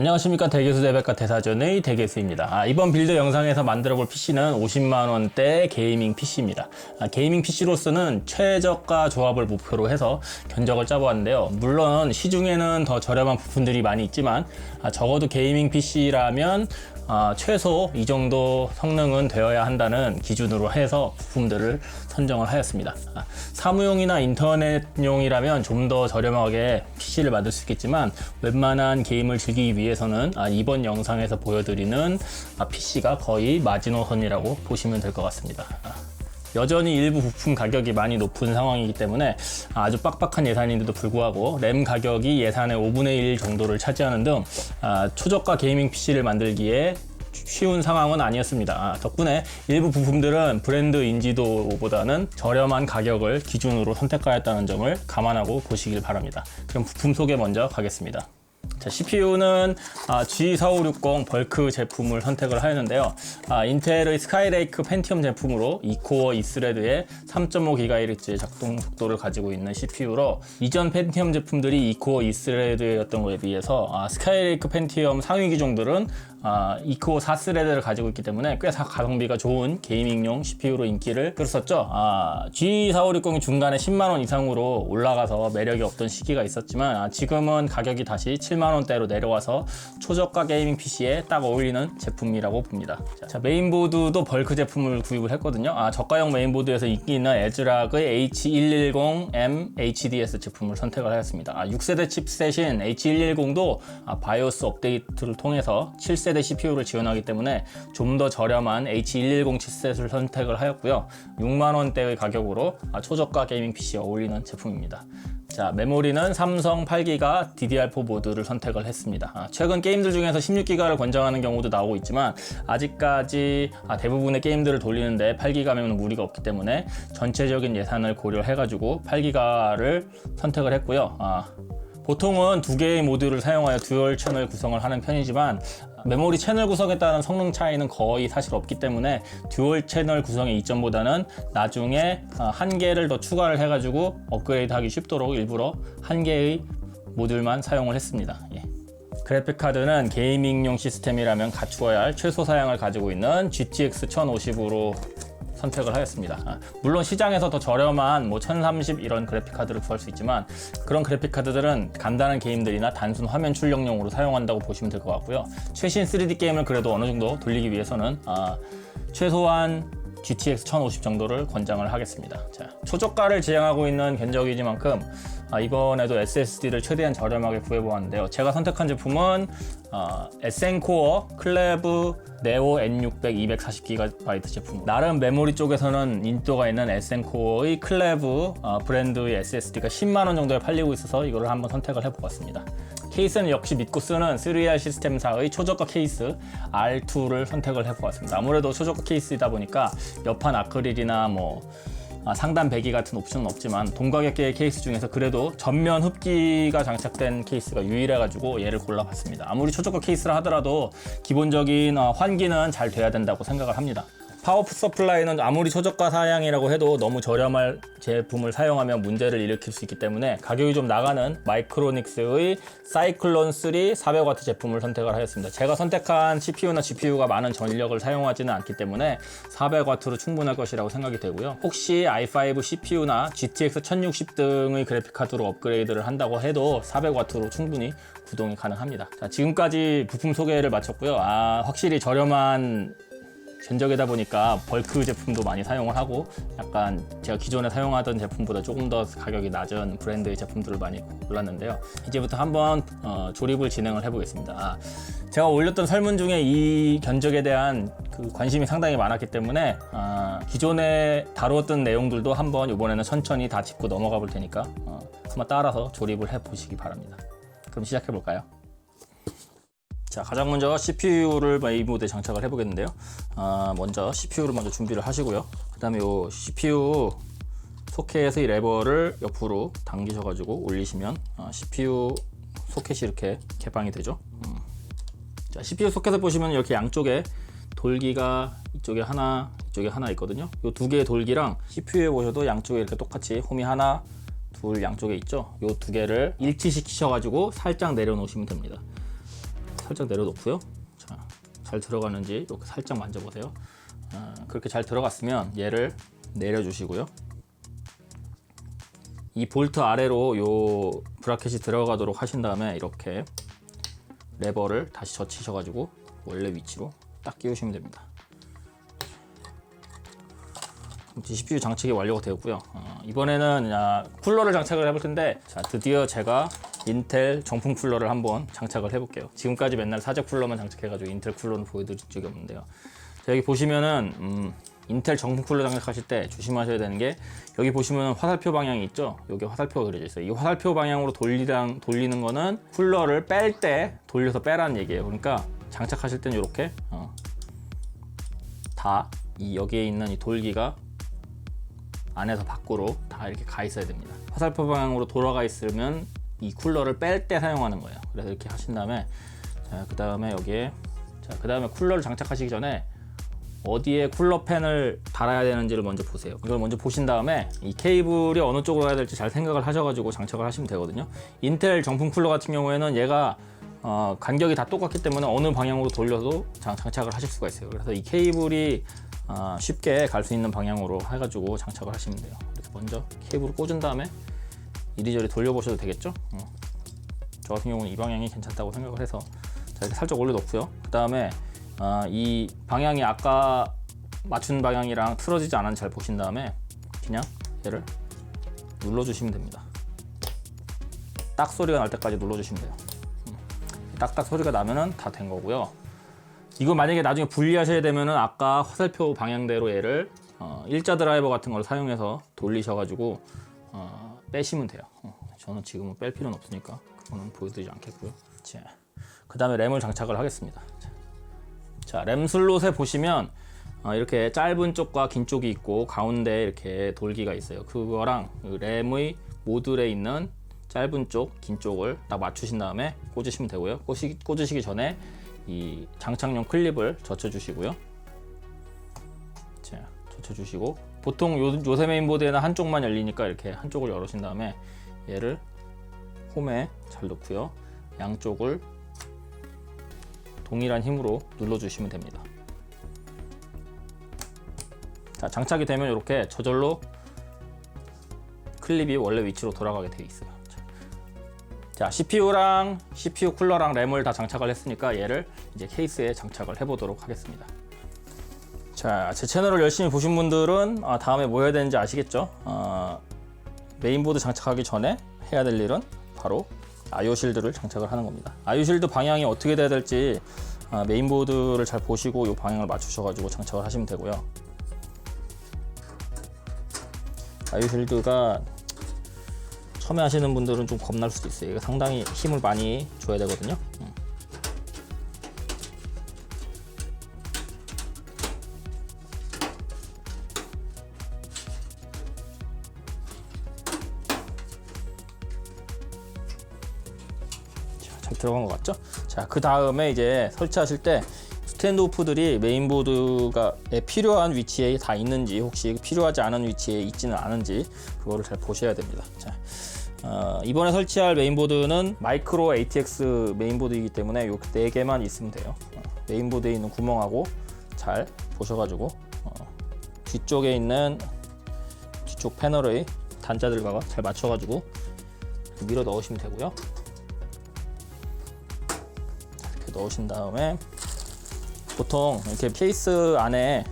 안녕하십니까. 대개수 대백과 대사전의 대개수입니다. 이번 빌드 영상에서 만들어볼 PC는 50만원대 게이밍 PC입니다. 게이밍 PC로서는 최저가 조합을 목표로 해서 견적을 짜보았는데요. 물론 시중에는 더 저렴한 부품들이 많이 있지만 적어도 게이밍 PC라면 최소 이 정도 성능은 되어야 한다는 기준으로 해서 부품들을 선정을 하였습니다. 사무용이나 인터넷용이라면 좀 더 저렴하게 PC를 만들 수 있겠지만 웬만한 게임을 즐기기 위해서는 이번 영상에서 보여드리는 PC가 거의 마지노선이라고 보시면 될 것 같습니다. 여전히 일부 부품 가격이 많이 높은 상황이기 때문에 아주 빡빡한 예산인데도 불구하고 램 가격이 예산의 5분의 1 정도를 차지하는 등 초저가 게이밍 PC를 만들기에 쉬운 상황은 아니었습니다. 덕분에 일부 부품들은 브랜드 인지도보다는 저렴한 가격을 기준으로 선택하였다는 점을 감안하고 보시길 바랍니다. 그럼 부품 소개 먼저 가겠습니다. 자, CPU는 G4560 벌크 제품을 선택을 하였는데요. 인텔의 스카이레이크 펜티엄 제품으로 2코어 2스레드의 3.5GHz의 작동 속도를 가지고 있는 CPU로 이전 펜티엄 제품들이 2코어 2스레드였던 것에 비해서 스카이레이크 펜티엄 상위 기종들은 2코어 4스레드를 가지고 있기 때문에 꽤 가성비가 좋은 게이밍용 CPU로 인기를 끌었었죠. G4560이 중간에 10만원 이상으로 올라가서 매력이 없던 시기가 있었지만 지금은 가격이 다시 7만원대로 내려와서 초저가 게이밍 PC에 딱 어울리는 제품이라고 봅니다. 자, 메인보드도 벌크 제품을 구입을 했거든요. 저가형 메인보드에서 인기 있는 에즈락의 H110M HDS 제품을 선택을 하였습니다. 6세대 칩셋인 H110도 바이오스 업데이트를 통해서 7세대 CPU를 지원하기 때문에 좀 더 저렴한 H110 칩셋을 선택을 하였고요. 6만원대의 가격으로 초저가 게이밍 PC에 어울리는 제품입니다. 자, 메모리는 삼성 8기가 DDR4 모드를 선택을 했습니다. 최근 게임들 중에서 16기가를 권장하는 경우도 나오고 있지만 아직까지 대부분의 게임들을 돌리는데 8기가면 무리가 없기 때문에 전체적인 예산을 고려해가지고 8기가를 선택을 했고요. 보통은 두 개의 모듈을 사용하여 듀얼 채널 구성을 하는 편이지만 메모리 채널 구성에 따른 성능 차이는 거의 사실 없기 때문에 듀얼 채널 구성의 이점보다는 나중에 한 개를 더 추가를 해가지고 업그레이드 하기 쉽도록 일부러 한 개의 모듈만 사용을 했습니다. 그래픽 카드는 게이밍용 시스템이라면 갖추어야 할 최소 사양을 가지고 있는 GTX 1050으로 선택을 하였습니다. 물론 시장에서 더 저렴한 1030 이런 그래픽 카드를 구할 수 있지만 그런 그래픽 카드들은 간단한 게임들이나 단순 화면 출력용으로 사용한다고 보시면 될 것 같고요. 최신 3D 게임을 그래도 어느 정도 돌리기 위해서는 최소한 GTX 1050 정도를 권장을 하겠습니다. 자, 초저가를 지향하고 있는 견적이지만큼 이번에도 SSD를 최대한 저렴하게 구해보았는데요. 제가 선택한 제품은 SN코어 클레브 네오 N600 240GB 제품. 나름 메모리 쪽에서는 인지도가 있는 SN코어의 클레브 브랜드의 SSD가 10만원 정도에 팔리고 있어서 이거를 한번 선택을 해보았습니다. 케이스는 역시 믿고 쓰는 3R 시스템사의 초저가 케이스 R2를 선택을 해보았습니다. 아무래도 초저가 케이스이다 보니까 옆판 아크릴이나 상단 배기 같은 옵션은 없지만 동가격대의 케이스 중에서 그래도 전면 흡기가 장착된 케이스가 유일해가지고 얘를 골라봤습니다. 아무리 초저가 케이스라 하더라도 기본적인 환기는 잘 돼야 된다고 생각을 합니다. 파워 서플라이는 아무리 초저가 사양이라고 해도 너무 저렴한 제품을 사용하면 문제를 일으킬 수 있기 때문에 가격이 좀 나가는 마이크로닉스의 사이클론 3 400W 제품을 선택을 하였습니다. 제가 선택한 CPU나 GPU가 많은 전력을 사용하지는 않기 때문에 400W로 충분할 것이라고 생각이 되고요. 혹시 i5 CPU나 GTX 1060 등의 그래픽카드로 업그레이드를 한다고 해도 400W로 충분히 구동이 가능합니다. 자, 지금까지 부품 소개를 마쳤고요. 확실히 저렴한 견적이다 보니까 벌크 제품도 많이 사용을 하고 약간 제가 기존에 사용하던 제품보다 조금 더 가격이 낮은 브랜드의 제품들을 많이 골랐는데요. 이제부터 한번 조립을 진행을 해보겠습니다. 제가 올렸던 설문 중에 이 견적에 대한 관심이 상당히 많았기 때문에 기존에 다루었던 내용들도 한번 이번에는 천천히 다 짚고 넘어가 볼 테니까 한번 따라서 조립을 해보시기 바랍니다. 그럼 시작해 볼까요? 자, 가장 먼저 CPU를 메인보드에 장착을 해보겠는데요. 먼저 CPU를 먼저 준비를 하시고요. 그 다음에 이 CPU 소켓의 레버를 옆으로 당기셔가지고 올리시면 CPU 소켓이 이렇게 개방이 되죠. 자, CPU 소켓을 보시면 이렇게 양쪽에 돌기가 이쪽에 하나 있거든요. 이 두 개의 돌기랑 CPU에 보셔도 양쪽에 이렇게 똑같이 홈이 하나, 둘 양쪽에 있죠. 이 두 개를 일치시키셔가지고 살짝 내려놓으시면 됩니다. 살짝 내려놓고요. 자, 잘 들어가는지 이렇게 살짝 만져보세요. 그렇게 잘 들어갔으면 얘를 내려주시고요. 이 볼트 아래로 요 브라켓이 들어가도록 하신 다음에 이렇게 레버를 다시 젖히셔가지고 원래 위치로 딱 끼우시면 됩니다. CPU 장착이 완료가 되었고요. 이번에는 쿨러를 장착을 해볼 텐데, 자, 드디어 제가 인텔 정품 쿨러를 한번 장착을 해볼게요. 지금까지 맨날 사제 쿨러만 장착해가지고 인텔 쿨러는 보여드린 적이 없는데요. 자, 여기 보시면은 인텔 정품 쿨러 장착하실 때 조심하셔야 되는 게, 여기 보시면 화살표 방향이 있죠. 여기 화살표가 그려져 있어요. 이 화살표 방향으로 돌리는 거는 쿨러를 뺄 때 돌려서 빼라는 얘기예요. 그러니까 장착하실 때는 이렇게 다 여기에 있는 이 돌기가 안에서 밖으로 다 이렇게 가 있어야 됩니다. 화살표 방향으로 돌아가 있으면 이 쿨러를 뺄 때 사용하는 거예요. 그래서 이렇게 하신 다음에, 자, 그 다음에 여기에, 자, 그 다음에 쿨러를 장착하시기 전에 어디에 쿨러 팬을 달아야 되는지를 먼저 보세요. 이걸 먼저 보신 다음에 이 케이블이 어느 쪽으로 가야 될지 잘 생각을 하셔가지고 장착을 하시면 되거든요. 인텔 정품 쿨러 같은 경우에는 얘가 간격이 다 똑같기 때문에 어느 방향으로 돌려도 장착을 하실 수가 있어요. 그래서 이 케이블이 쉽게 갈 수 있는 방향으로 해가지고 장착을 하시면 돼요. 이렇게 먼저 케이블을 꽂은 다음에 이리저리 돌려보셔도 되겠죠. 저 같은 경우는 이 방향이 괜찮다고 생각을 해서, 자, 이렇게 살짝 올려놓고요. 그 다음에 이 방향이 아까 맞춘 방향이랑 틀어지지 않았는지 잘 보신 다음에 그냥 얘를 눌러주시면 됩니다. 딱 소리가 날 때까지 눌러주시면 돼요. 딱딱 소리가 나면은 다 된 거고요. 이거 만약에 나중에 분리하셔야 되면은 아까 화살표 방향대로 얘를 일자 드라이버 같은 걸 사용해서 돌리셔가지고 빼시면 돼요. 저는 지금은 뺄 필요는 없으니까 그거는 보여드리지 않겠고요. 자, 그 다음에 램을 장착을 하겠습니다. 자, 램 슬롯에 보시면 이렇게 짧은 쪽과 긴 쪽이 있고 가운데 이렇게 돌기가 있어요. 그거랑 램의 모듈에 있는 짧은 쪽, 긴 쪽을 딱 맞추신 다음에 꽂으시면 되고요. 꽂으시기 전에 이 장착용 클립을 젖혀주시고요. 자, 젖혀주시고, 보통 요새 메인보드에는 한쪽만 열리니까 이렇게 한쪽을 열으신 다음에 얘를 홈에 잘 놓고요. 양쪽을 동일한 힘으로 눌러주시면 됩니다. 자, 장착이 되면 이렇게 저절로 클립이 원래 위치로 돌아가게 되어 있어요. 자, CPU랑 CPU 쿨러랑 램을 다 장착을 했으니까 얘를 이제 케이스에 장착을 해보도록 하겠습니다. 자, 제 채널을 열심히 보신 분들은 다음에 뭐 해야 되는지 아시겠죠? 메인보드 장착하기 전에 해야 될 일은 바로 IO 실드를 장착을 하는 겁니다. IO 실드 방향이 어떻게 돼야 될지 메인보드를 잘 보시고 이 방향을 맞추셔가지고 장착을 하시면 되고요. IO 실드가 처음에 하시는 분들은 좀 겁날 수도 있어요. 이거 상당히 힘을 많이 줘야 되거든요. 자, 잘 들어간 것 같죠? 자, 그 다음에 이제 설치하실 때 스탠드 오프들이 메인보드가 필요한 위치에 다 있는지, 혹시 필요하지 않은 위치에 있지는 않은지 그거를 잘 보셔야 됩니다. 자, 이번에 설치할 메인보드는 마이크로 ATX 메인보드이기 때문에 요 4개만 있으면 돼요. 메인보드에 있는 구멍하고 잘 보셔가지고 뒤쪽에 있는 뒤쪽 패널의 단자들과 잘 맞춰가지고 밀어 넣으시면 되고요. 이렇게 넣으신 다음에 보통 이렇게 케이스 안에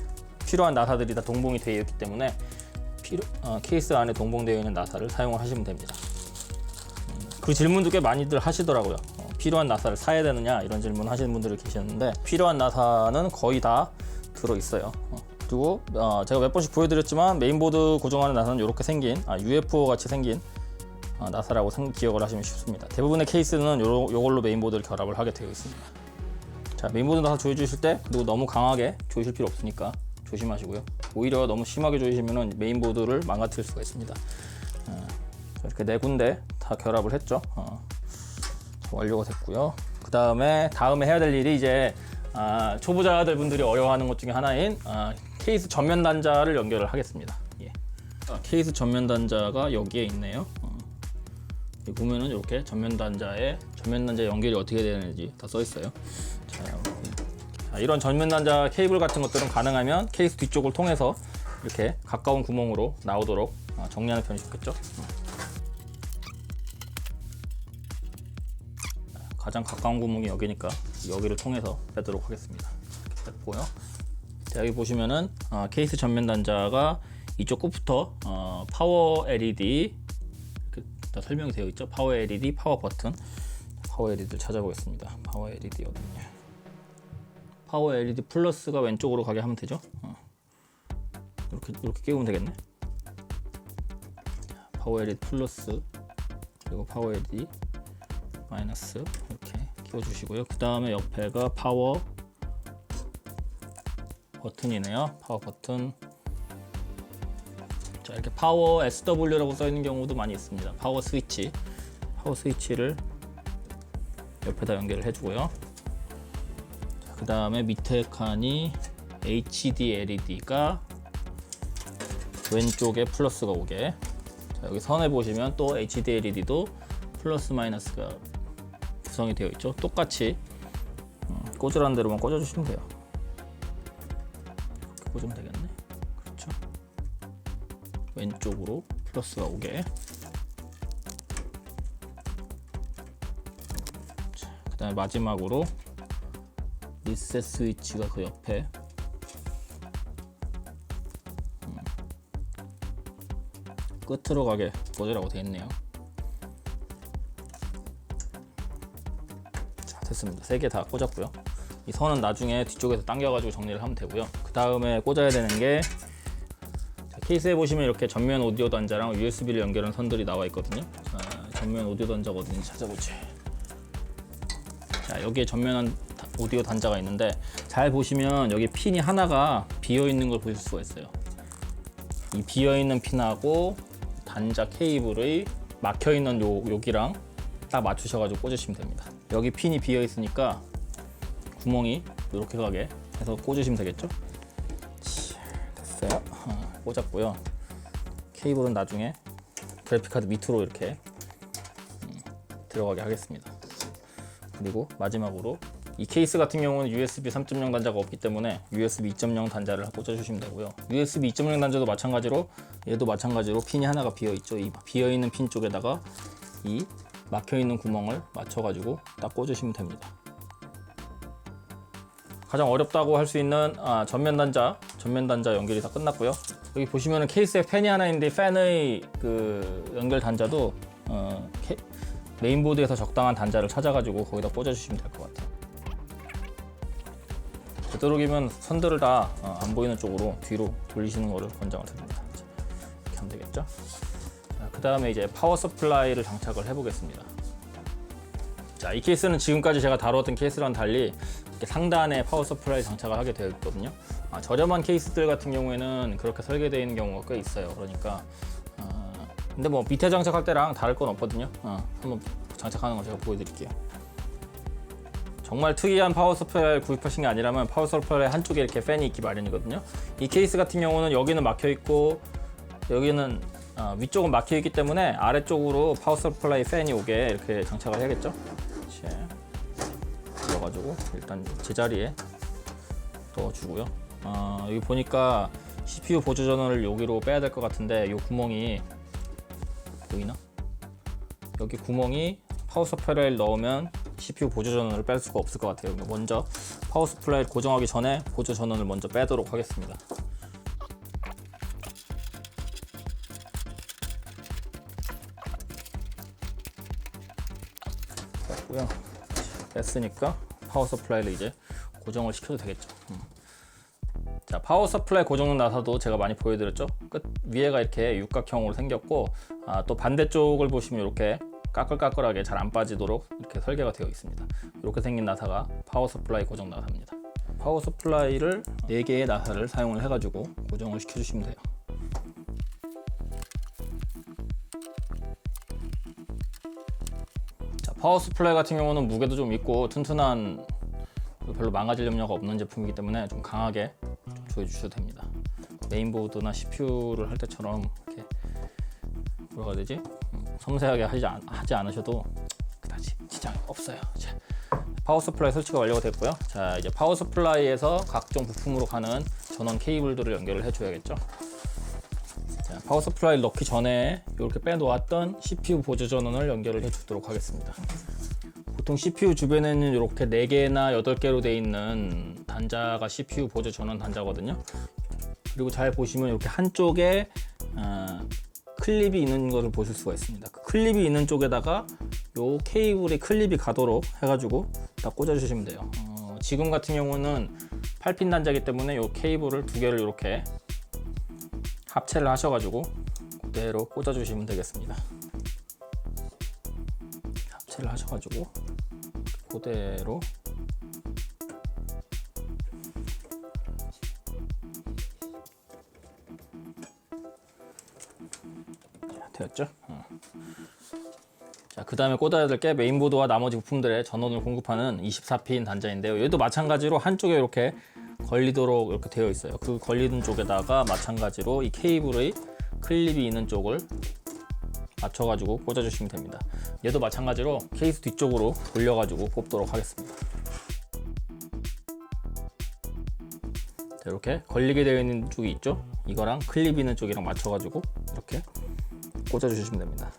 필요한 나사들이 다 동봉이 되어 있기 때문에 케이스 안에 동봉되어 있는 나사를 사용을 하시면 됩니다. 그 질문도 꽤 많이들 하시더라고요. 필요한 나사를 사야 되느냐 이런 질문 하시는 분들이 계셨는데, 필요한 나사는 거의 다 들어있어요. 그리고 제가 몇 번씩 보여드렸지만 메인보드 고정하는 나사는 이렇게 생긴 UFO 같이 생긴 나사라고 기억을 하시면 쉽습니다. 대부분의 케이스는 요걸로 메인보드를 결합을 하게 되어 있습니다. 자, 메인보드 나사 조여 주실 때, 그리고 너무 강하게 조이실 필요 없으니까 조심하시고요. 오히려 너무 심하게 조이시면 메인보드를 망가뜨릴 수가 있습니다. 이렇게 4군데 다 결합을 했죠. 완료가 됐고요. 다음에 해야 될 일이 이제 초보자들 분들이 어려워하는 것 중에 하나인 케이스 전면 단자를 연결을 하겠습니다. 예. 케이스 전면 단자가 여기에 있네요. 여기 보면은 이렇게 전면 단자 연결이 어떻게 되는지 다 써 있어요. 자, 이런 전면 단자 케이블 같은 것들은 가능하면 케이스 뒤쪽을 통해서 이렇게 가까운 구멍으로 나오도록 정리하는 편이 좋겠죠. 가장 가까운 구멍이 여기니까 여기를 통해서 빼도록 하겠습니다. 이렇게 뺐고요. 자, 여기 보시면은 케이스 전면 단자가 이쪽 끝부터 파워 LED 이렇게 다 설명이 되어 있죠. 파워 LED, 파워 버튼. 파워 LED를 찾아보겠습니다. 파워 LED 어딨냐? 파워 LED 플러스가 왼쪽으로 가게 하면 되죠. 이렇게 끼우면 되겠네. 파워 LED 플러스 그리고 파워 LED 마이너스 이렇게 끼워주시고요. 그 다음에 옆에가 파워 버튼이네요. 파워 버튼. 자, 이렇게 파워 SW라고 써 있는 경우도 많이 있습니다. 파워 스위치를 옆에다 연결을 해주고요. 그 다음에 밑에 칸이 HD LED가 왼쪽에 플러스가 오게. 자, 여기 선에 보시면 또 HD LED도 플러스 마이너스가 구성이 되어 있죠. 똑같이 꽂으라는 대로만 꽂아주시면 돼요. 이렇게 꽂으면 되겠네. 그렇죠. 왼쪽으로 플러스가 오게. 그 다음에 마지막으로 리셋 스위치가 그 옆에 끝으로 가게 꽂으라고 되어 있네요. 자, 됐습니다. 3개 다 꽂았고요. 이 선은 나중에 뒤쪽에서 당겨가지고 정리를 하면 되고요. 그 다음에 꽂아야 되는 게 케이스에 보시면 이렇게 전면 오디오 단자랑 USB를 연결한 선들이 나와 있거든요. 자, 전면 오디오 단자가 어딘지 찾아보지. 자, 여기에 전면 오디오 단자가 있는데 잘 보시면 여기 핀이 하나가 비어 있는 걸 보실 수가 있어요. 이 비어 있는 핀하고 단자 케이블의 막혀 있는 여기랑 딱 맞추셔가지고 꽂으시면 됩니다. 여기 핀이 비어 있으니까 구멍이 이렇게 가게 해서 꽂으시면 되겠죠? 됐어요. 꽂았고요. 케이블은 나중에 그래픽카드 밑으로 이렇게 들어가게 하겠습니다. 그리고 마지막으로 이 케이스 같은 경우는 USB 3.0 단자가 없기 때문에 USB 2.0 단자를 꽂아주시면 되고요. USB 2.0 단자도 마찬가지로 얘도 마찬가지로 핀이 하나가 비어 있죠. 이 비어 있는 핀 쪽에다가 이 막혀 있는 구멍을 맞춰가지고 딱 꽂으시면 됩니다. 가장 어렵다고 할 수 있는 전면 단자 연결이 다 끝났고요. 여기 보시면은 케이스에 팬이 하나 있는데 팬의 그 연결 단자도 메인보드에서 적당한 단자를 찾아가지고 거기다 꽂아주시면 될 것 같아요. 되도록이면 선들을 다 안 보이는 쪽으로 뒤로 돌리시는 것을 권장을 드립니다. 이렇게 하면 되겠죠? 그 다음에 이제 파워 서플라이를 장착을 해보겠습니다. 자, 이 케이스는 지금까지 제가 다루었던 케이스랑 달리 이렇게 상단에 파워 서플라이 장착을 하게 되어 있거든요. 저렴한 케이스들 같은 경우에는 그렇게 설계되어 있는 경우가 꽤 있어요. 그러니까 근데 뭐 밑에 장착할 때랑 다를 건 없거든요. 한번 장착하는 거 제가 보여드릴게요. 정말 특이한 파워 서플라이를 구입하신 게 아니라면 파워 서플라이 한쪽에 이렇게 팬이 있기 마련이거든요. 이 케이스 같은 경우는 여기는 막혀 있고 여기는 위쪽은 막혀 있기 때문에 아래쪽으로 파워 서플라이 팬이 오게 이렇게 장착을 해야겠죠. 그래가지고 일단 제자리에 넣어주고요. 여기 보니까 CPU 보조 전원을 여기로 빼야 될 것 같은데 이 구멍이 보이나? 여기 구멍이 파워 서플라이를 넣으면 CPU 보조 전원을 뺄 수가 없을 것 같아요. 먼저 파워 서플라이를 고정하기 전에 보조 전원을 먼저 빼도록 하겠습니다. 뺐고요. 뺐으니까 파워 서플라이를 이제 고정을 시켜도 되겠죠. 자, 파워 서플라이 고정 나사도 제가 많이 보여드렸죠. 끝 위에가 이렇게 육각형으로 생겼고 또 반대쪽을 보시면 이렇게 까끌까끌하게 잘 안 빠지도록 이렇게 설계가 되어 있습니다. 이렇게 생긴 나사가 파워 서플라이 고정 나사입니다. 파워 서플라이를 4개의 나사를 사용을 해가지고 고정을 시켜주시면 돼요. 자, 파워 서플라이 같은 경우는 무게도 좀 있고 튼튼한 별로 망가질 염려가 없는 제품이기 때문에 좀 강하게 좀 조여주셔도 됩니다. 메인보드나 CPU를 할 때처럼 이렇게 뭐라고 해야 되지? 섬세하게 하지 않으셔도 그다지 지장 없어요. 자, 파워 서플라이 설치가 완료가 됐고요. 자, 이제 파워 서플라이에서 각종 부품으로 가는 전원 케이블들을 연결을 해줘야겠죠. 자, 파워 서플라이 넣기 전에 이렇게 빼놓았던 CPU 보조 전원을 연결을 해주도록 하겠습니다. 보통 CPU 주변에는 이렇게 4개나 8개로 되어 있는 단자가 CPU 보조 전원 단자거든요. 그리고 잘 보시면 이렇게 한쪽에 클립이 있는 것을 보실 수가 있습니다. 그 클립이 있는 쪽에다가 요 케이블에 클립이 가도록 해가지고 다 꽂아주시면 돼요. 지금 같은 경우는 8핀 단자이기 때문에 요 케이블을 2개를 이렇게 합체를 하셔가지고 그대로 꽂아주시면 되겠습니다. 합체를 하셔가지고 그대로 되었죠? 자, 그 다음에 꽂아야 될 게 메인보드와 나머지 부품들의 전원을 공급하는 24핀 단자인데요. 얘도 마찬가지로 한쪽에 이렇게 걸리도록 이렇게 되어 있어요. 그 걸리는 쪽에다가 마찬가지로 이 케이블의 클립이 있는 쪽을 맞춰가지고 꽂아주시면 됩니다. 얘도 마찬가지로 케이스 뒤쪽으로 돌려가지고 뽑도록 하겠습니다. 자, 이렇게 걸리게 되어 있는 쪽이 있죠? 이거랑 클립 있는 쪽이랑 맞춰가지고 이렇게 꽂아주시면 됩니다.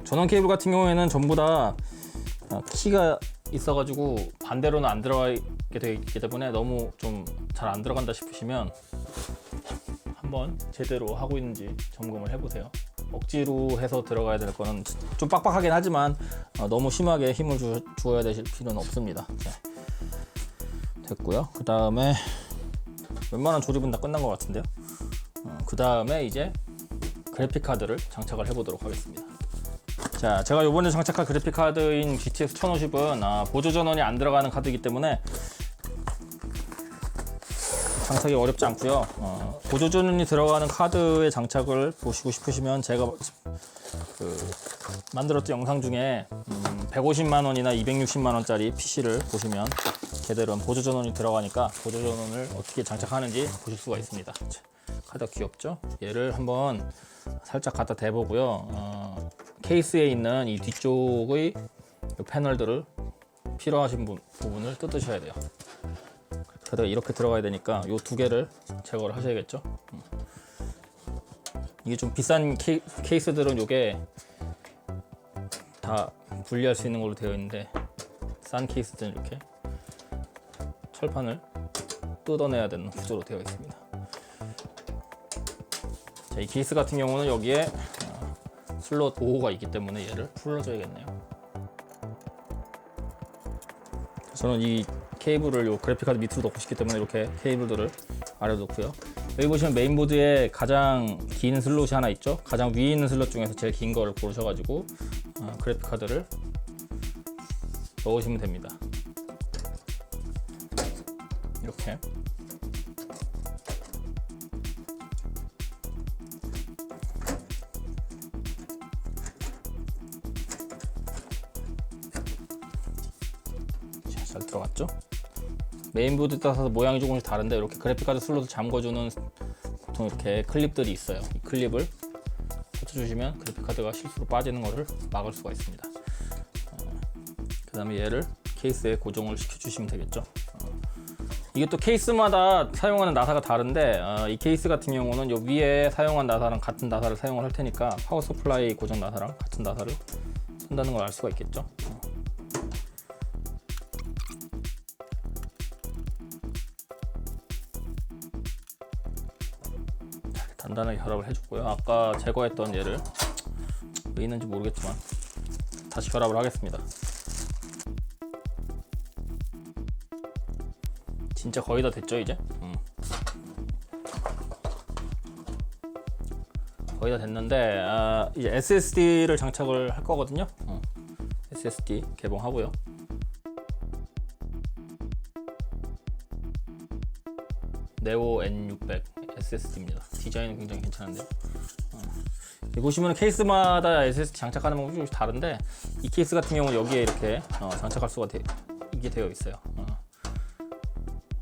전원 케이블 같은 경우에는 전부 다 키가 있어가지고 반대로는 안 들어가게 되어 있기 때문에 너무 좀 잘 안 들어간다 싶으시면 한번 제대로 하고 있는지 점검을 해보세요. 억지로 해서 들어가야 될 거는 좀 빡빡하긴 하지만 너무 심하게 힘을 주어야 되실 필요는 없습니다. 자, 됐고요. 그 다음에 웬만한 조립은 다 끝난 것 같은데요. 그 다음에 이제 그래픽 카드를 장착을 해보도록 하겠습니다. 자, 제가 이번에 장착한 그래픽 카드인 GTX 1050은 보조 전원이 안 들어가는 카드이기 때문에 장착이 어렵지 않고요. 보조 전원이 들어가는 카드의 장착을 보시고 싶으시면 제가 만들었던 영상 중에 150만 원이나 260만 원짜리 PC를 보시면 걔들은 보조 전원이 들어가니까 보조 전원을 어떻게 장착하는지 보실 수가 있습니다. 자, 카드가 귀엽죠? 얘를 한번 살짝 갖다 대보고요. 케이스에 있는 이 뒤쪽의 이 패널들을 필요하신 부분을 뜯으셔야 돼요. 카드가 이렇게 들어가야 되니까 이 2개를 제거를 하셔야겠죠. 이게 좀 비싼 케이스들은 이게 다 분리할 수 있는 걸로 되어 있는데 싼 케이스들은 이렇게 철판을 뜯어내야 되는 구조로 되어 있습니다. 자, 이 케이스 같은 경우는 여기에 슬롯 5호가 있기 때문에 얘를 풀어줘야겠네요. 저는 이 케이블을 요 그래픽카드 밑으로 넣고 싶기 때문에 이렇게 케이블들을 아래로 놓고요. 여기 보시면 메인보드에 가장 긴 슬롯이 하나 있죠. 가장 위에 있는 슬롯 중에서 제일 긴 거를 고르셔가지고 그래픽카드를 넣으시면 됩니다. 이렇게. 잘 들어갔죠? 메인보드에 따라서 모양이 조금씩 다른데 이렇게 그래픽카드 슬롯을 잠궈주는 보통 이렇게 클립들이 있어요. 이 클립을 붙여주시면 그래픽카드가 실수로 빠지는 것을 막을 수가 있습니다. 그 다음에 얘를 케이스에 고정을 시켜주시면 되겠죠. 이게 또 케이스마다 사용하는 나사가 다른데 이 케이스 같은 경우는 요 위에 사용한 나사랑 같은 나사를 사용을 할 테니까 파워 서플라이 고정 나사랑 같은 나사를 쓴다는 걸 알 수가 있겠죠. 단단하게 결합을 해줬고요. 아까 제거했던 얘를 왜 있는지 모르겠지만 다시 결합을 하겠습니다. 진짜 거의 다 됐죠 이제? 거의 다 됐는데 이제 SSD를 장착을 할 거거든요. SSD 개봉하고요. 네오 N600 SSD입니다. 디자인은 굉장히 괜찮은데요. 보시면 케이스마다 SSD 장착하는 방법이 좀 다른데 이 케이스 같은 경우는 여기에 이렇게 장착할 수가 이게 되어 있어요.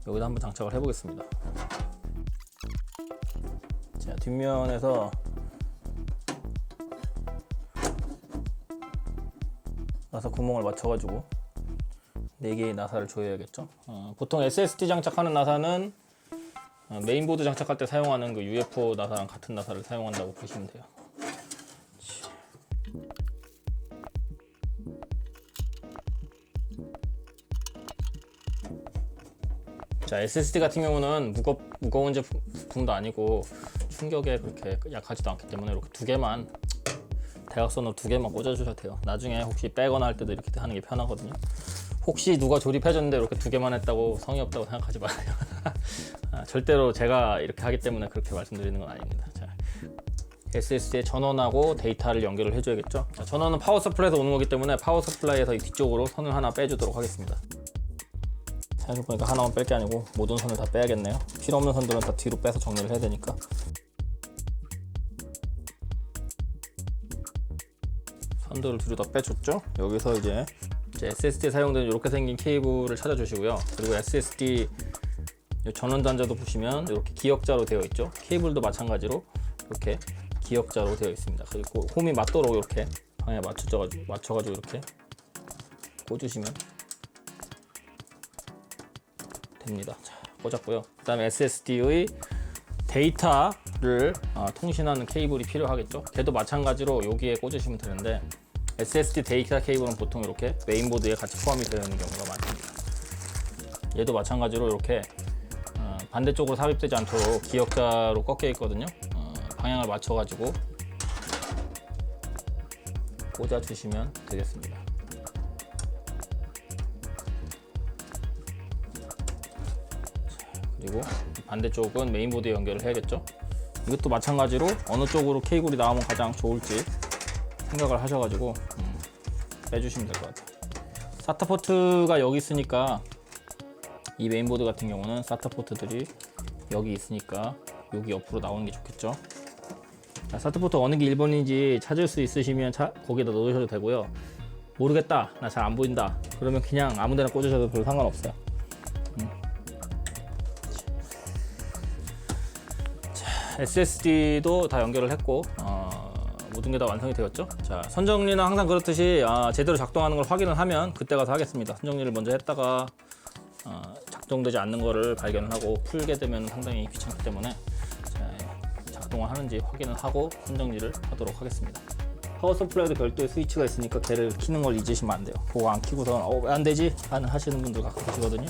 여기다 한번 장착을 해보겠습니다. 자, 뒷면에서 나사 구멍을 맞춰가지고 4개의 나사를 조여야겠죠. 보통 SSD 장착하는 나사는 메인보드 장착할 때 사용하는 그 UFO 나사랑 같은 나사를 사용한다고 보시면 돼요. 자, SSD 같은 경우는 무거운 제품도 아니고 충격에 그렇게 약하지도 않기 때문에 이렇게 2개만, 대각선으로 2개만 꽂아주셔도 돼요. 나중에 혹시 빼거나 할 때도 이렇게 하는 게 편하거든요. 혹시 누가 조립해줬는데 이렇게 2개만 했다고 성의 없다고 생각하지 마세요. 절대로 제가 이렇게 하기 때문에 그렇게 말씀드리는 건 아닙니다. 자, SSD에 전원하고 데이터를 연결을 해줘야겠죠. 자, 전원은 파워 서플라이에서 오는 거기 때문에 파워 서플라이에서 이 뒤쪽으로 선을 하나 빼주도록 하겠습니다. 생각해보니까 하나만 뺄 게 아니고 모든 선을 다 빼야겠네요. 필요 없는 선들은 다 뒤로 빼서 정리를 해야 되니까. 선들을 뒤로 다 빼줬죠. 여기서 이제 SSD에 사용되는 이렇게 생긴 케이블을 찾아주시고요. 그리고 SSD 전원 단자도 보시면 이렇게 기역자로 되어 있죠. 케이블도 마찬가지로 이렇게 기역자로 되어 있습니다. 그리고 홈이 맞도록 이렇게 방향에 맞춰가지고 이렇게 꽂으시면 됩니다. 자, 꽂았고요. 그 다음에 SSD의 데이터를 통신하는 케이블이 필요하겠죠. 걔도 마찬가지로 여기에 꽂으시면 되는데, SSD 데이터 케이블은 보통 이렇게 메인보드에 같이 포함이 되어 있는 경우가 많습니다. 얘도 마찬가지로 이렇게 반대쪽으로 삽입되지 않도록 기역자로 꺾여 있거든요. 방향을 맞춰가지고 꽂아주시면 되겠습니다. 그리고 반대쪽은 메인보드에 연결을 해야겠죠. 이것도 마찬가지로 어느 쪽으로 케이블이 나오면 가장 좋을지 생각을 하셔가지고 빼주시면 될 것 같아요. 사타 포트가 여기 있으니까, 이 메인보드 같은 경우는 사타 포트들이 여기 있으니까 여기 옆으로 나오는 게 좋겠죠. 자, 사타 포트 어느 게 1번인지 찾을 수 있으시면 거기다 넣으셔도 되고요. 모르겠다, 나 잘 안 보인다, 그러면 그냥 아무 데나 꽂으셔도 별 상관없어요. SSD도 다 연결을 했고 모든 게 다 완성이 되었죠. 자, 선정리는 항상 그렇듯이 제대로 작동하는 걸 확인을 하면 그때 가서 하겠습니다. 선정리를 먼저 했다가 작동되지 않는 거를 발견하고 풀게 되면 상당히 귀찮기 때문에 작동을 하는지 확인을 하고 선정리를 하도록 하겠습니다. 파워 서플라이도 별도의 스위치가 있으니까 걔를 키는 걸 잊으시면 안 돼요. 그거 안 키고선 왜 안 되지? 하시는 분들 가끔 계시거든요.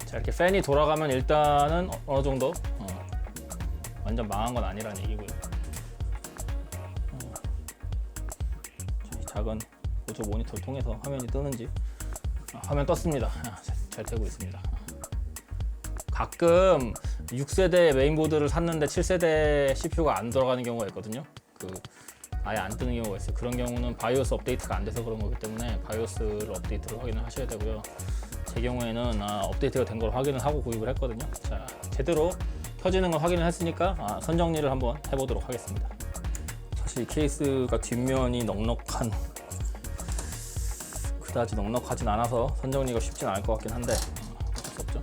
자, 이렇게 팬이 돌아가면 일단은 어느 정도 완전 망한 건 아니라는 얘기고요. 작은 보조 모니터를 통해서 화면이 뜨는지, 화면 떴습니다. 잘 되고 있습니다. 가끔 6세대 메인보드를 샀는데 7세대 CPU가 안 들어가는 경우가 있거든요. 아예 안 뜨는 경우가 있어요. 그런 경우는 바이오스 업데이트가 안 돼서 그런 거기 때문에 바이오스를 업데이트를 확인을 하셔야 되고요. 제 경우에는 업데이트가 된 걸 확인을 하고 구입을 했거든요. 자, 제대로 켜지는 걸 확인을 했으니까 선정리를 한번 해보도록 하겠습니다. 사실 이 케이스가 뒷면이 그다지 넉넉하진 않아서 선정리가 쉽진 않을 것 같긴 한데 어쩔 수 없죠.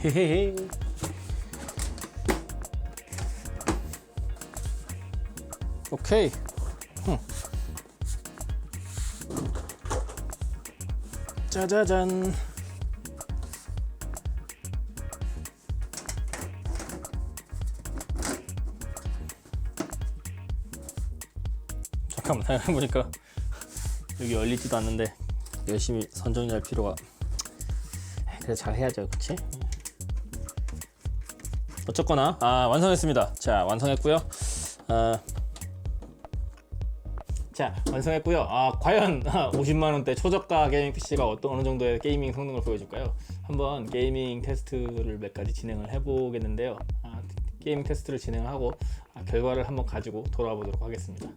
헤헤헤. 오케이. 짜자잔. 잠깐만, 생각해보니까 여기 열리지도 않는데 열심히 선정리할 필요가, 그래 잘 해야죠, 그치? 어쨌거나 완성했습니다. 자, 완성했고요. 자, 완성했고요. 과연 50만 원대 초저가 게이밍 PC가 어느 정도의 게이밍 성능을 보여줄까요? 한번 게이밍 테스트를 몇 가지 진행을 해보겠는데요. 게이밍 테스트를 진행하고 결과를 한번 가지고 돌아와 보도록 하겠습니다.